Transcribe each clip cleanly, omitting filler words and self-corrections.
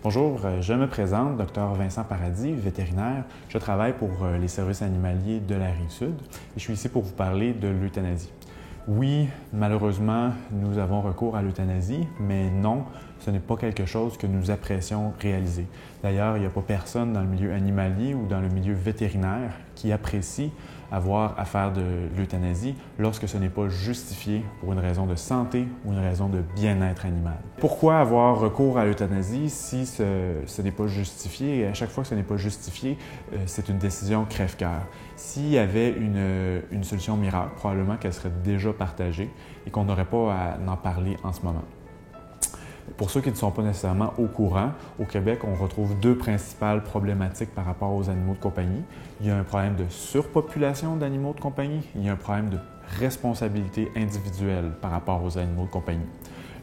Bonjour, je me présente, Dr Vincent Paradis, vétérinaire. Je travaille pour les services animaliers de la Rive-Sud et je suis ici pour vous parler de l'euthanasie. Oui, malheureusement, nous avons recours à l'euthanasie, mais non, ce n'est pas quelque chose que nous apprécions réaliser. D'ailleurs, il n'y a pas personne dans le milieu animalier ou dans le milieu vétérinaire qui apprécie avoir à faire de l'euthanasie lorsque ce n'est pas justifié pour une raison de santé ou une raison de bien-être animal. Pourquoi avoir recours à l'euthanasie si ce n'est pas justifié? Et à chaque fois que ce n'est pas justifié, c'est une décision crève-cœur. S'il y avait une solution miracle, probablement qu'elle serait déjà partagée et qu'on n'aurait pas à en parler en ce moment. Pour ceux qui ne sont pas nécessairement au courant, au Québec, on retrouve deux principales problématiques par rapport aux animaux de compagnie. Il y a un problème de surpopulation d'animaux de compagnie, il y a un problème de responsabilité individuelle par rapport aux animaux de compagnie.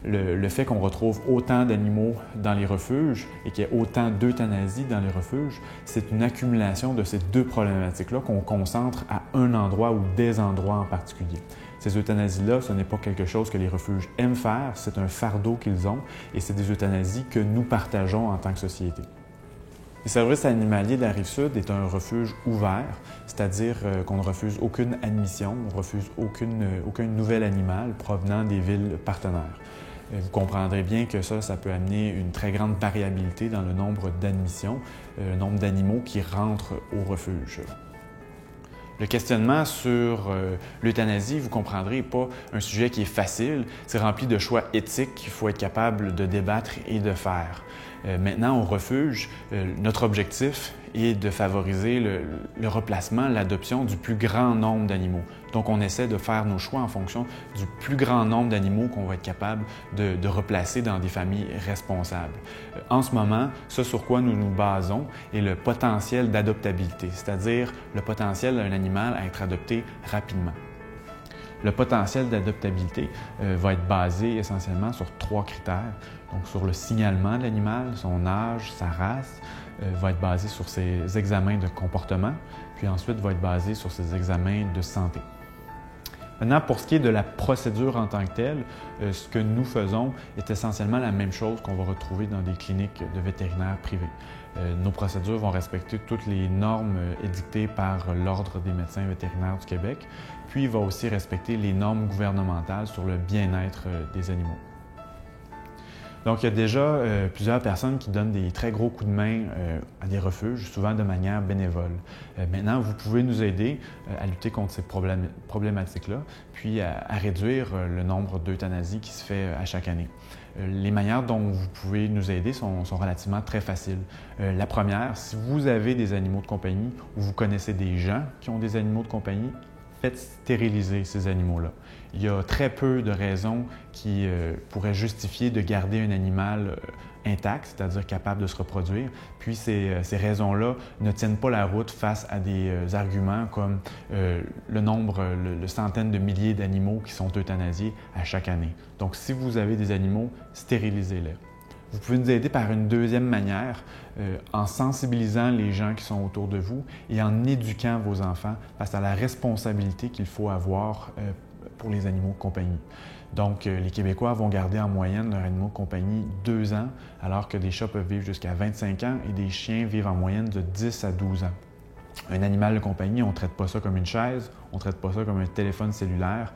Le fait qu'on retrouve autant d'animaux dans les refuges et qu'il y ait autant d'euthanasie dans les refuges, c'est une accumulation de ces deux problématiques-là qu'on concentre à un endroit ou des endroits en particulier. Ces euthanasies-là, ce n'est pas quelque chose que les refuges aiment faire, c'est un fardeau qu'ils ont et c'est des euthanasies que nous partageons en tant que société. Le service animalier de la Rive-Sud est un refuge ouvert, c'est-à-dire qu'on ne refuse aucune admission, on ne refuse aucun nouvel animal provenant des villes partenaires. Vous comprendrez bien que ça peut amener une très grande variabilité dans le nombre d'admissions, le nombre d'animaux qui rentrent au refuge. Le questionnement sur l'euthanasie, vous comprendrez, n'est pas un sujet qui est facile. C'est rempli de choix éthiques qu'il faut être capable de débattre et de faire. Maintenant, au refuge, notre objectif est de favoriser le replacement, l'adoption du plus grand nombre d'animaux. Donc, on essaie de faire nos choix en fonction du plus grand nombre d'animaux qu'on va être capable de replacer dans des familles responsables. En ce moment, ce sur quoi nous nous basons est le potentiel d'adoptabilité, c'est-à-dire le potentiel d'un animal à être adopté rapidement. Le potentiel d'adoptabilité va être basé essentiellement sur trois critères. Donc, sur le signalement de l'animal, son âge, sa race, va être basé sur ses examens de comportement, puis ensuite va être basé sur ses examens de santé. Maintenant, pour ce qui est de la procédure en tant que telle, ce que nous faisons est essentiellement la même chose qu'on va retrouver dans des cliniques de vétérinaires privés. Nos procédures vont respecter toutes les normes édictées par l'Ordre des médecins vétérinaires du Québec, puis il va aussi respecter les normes gouvernementales sur le bien-être des animaux. Donc, il y a déjà plusieurs personnes qui donnent des très gros coups de main à des refuges, souvent de manière bénévole. Maintenant, vous pouvez nous aider à lutter contre ces problématiques-là, puis à réduire le nombre d'euthanasies qui se fait à chaque année. Les manières dont vous pouvez nous aider sont relativement très faciles. La première, si vous avez des animaux de compagnie ou vous connaissez des gens qui ont des animaux de compagnie, faites stériliser ces animaux-là. Il y a très peu de raisons qui pourraient justifier de garder un animal intact, c'est-à-dire capable de se reproduire. Puis ces raisons-là ne tiennent pas la route face à des arguments comme le centaines de milliers d'animaux qui sont euthanasiés à chaque année. Donc, si vous avez des animaux, stérilisez-les. Vous pouvez nous aider par une deuxième manière, en sensibilisant les gens qui sont autour de vous et en éduquant vos enfants face à la responsabilité qu'il faut avoir pour les animaux de compagnie. Donc, les Québécois vont garder en moyenne leurs animaux de compagnie 2 ans, alors que des chats peuvent vivre jusqu'à 25 ans et des chiens vivent en moyenne de 10 à 12 ans. Un animal de compagnie, on ne traite pas ça comme une chaise, on ne traite pas ça comme un téléphone cellulaire.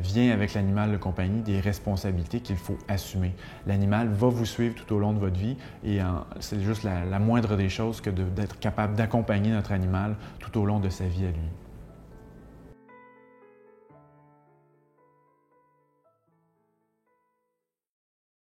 Vient avec l'animal de compagnie des responsabilités qu'il faut assumer. L'animal va vous suivre tout au long de votre vie et c'est juste la moindre des choses que d'être capable d'accompagner notre animal tout au long de sa vie à lui.